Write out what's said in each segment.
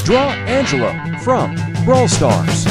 Draw Angelo from Brawl Stars.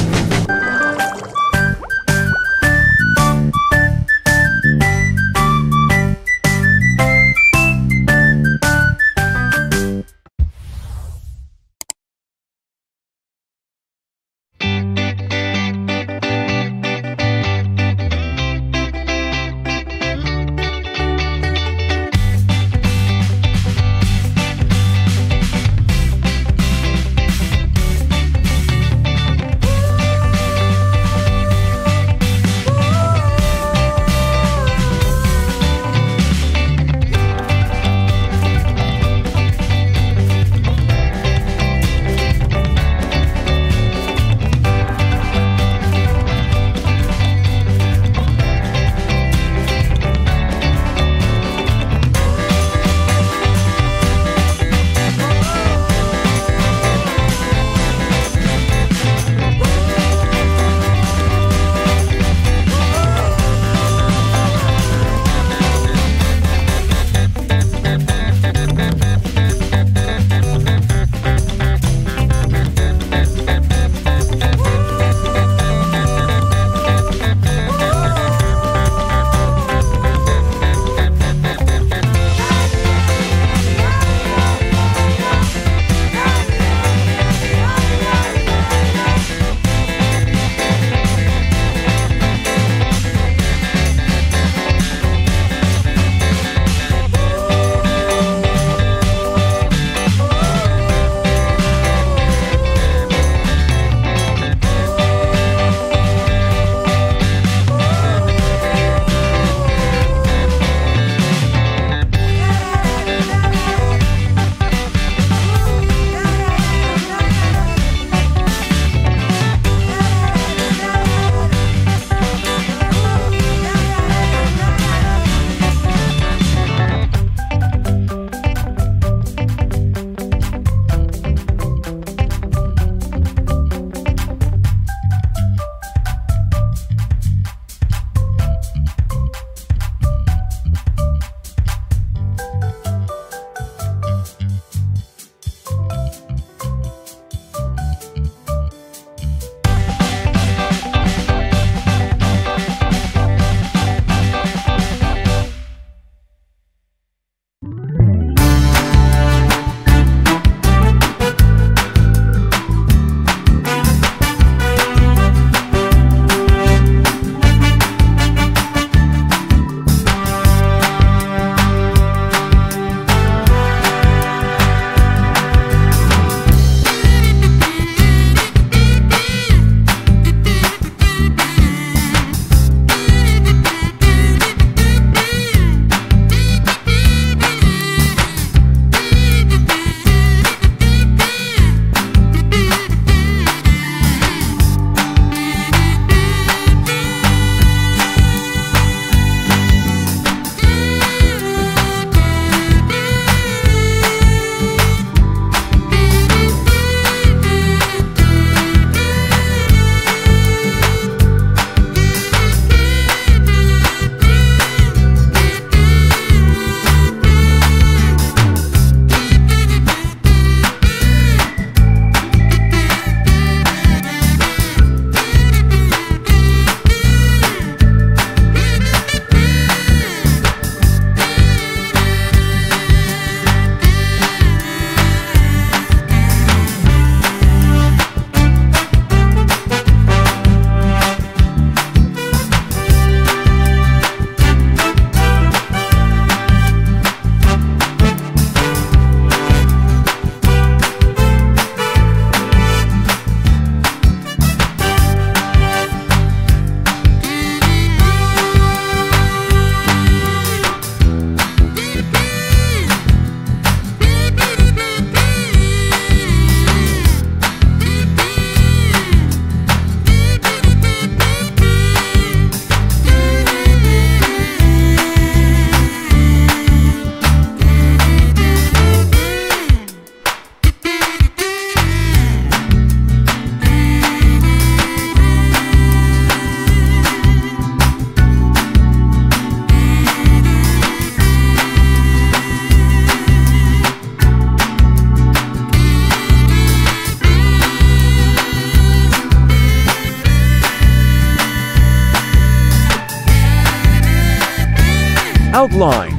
Outline.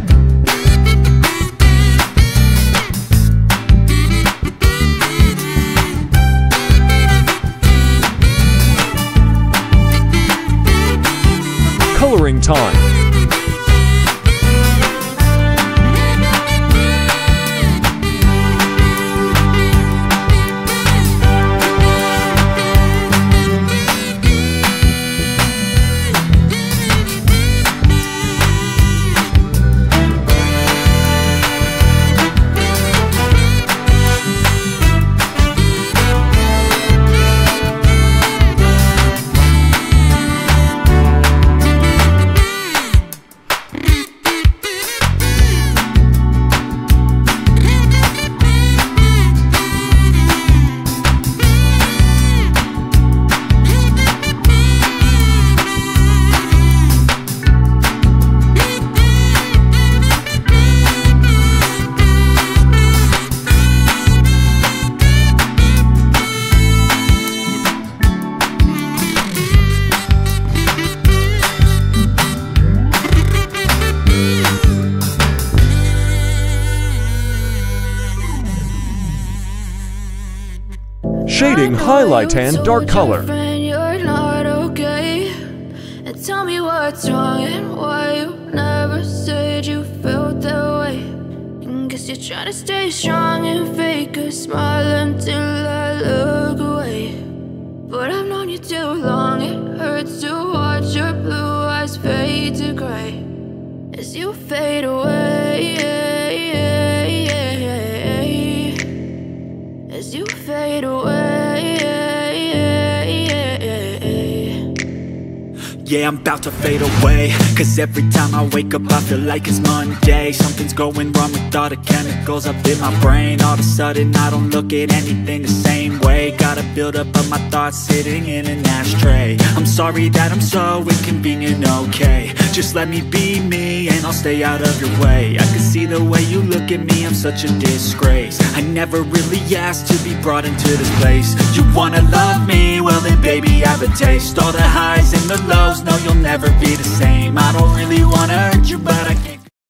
Coloring time. Shading, highlight, and dark color. You're not okay. And tell me what's wrong and why you never said you felt that way. And guess you're trying to stay strong and fake a smile until I look away. But I've known you too long, it hurts to watch your blue eyes fade to gray as you fade away. As you fade away. Yeah, I'm about to fade away, cause every time I wake up I feel like it's Monday. Something's going wrong with all the chemicals up in my brain. All of a sudden I don't look at anything the same way. Got a buildup of my thoughts sitting in an ashtray. I'm sorry that I'm so inconvenient, okay. Just let me be me and I'll stay out of your way. I can see the way you look at me, I'm such a disgrace. I never really asked to be brought into this place. You wanna love me? Well then baby I have a taste. All the highs and the lows, no you'll never be the same. I don't really wanna hurt you but I can't.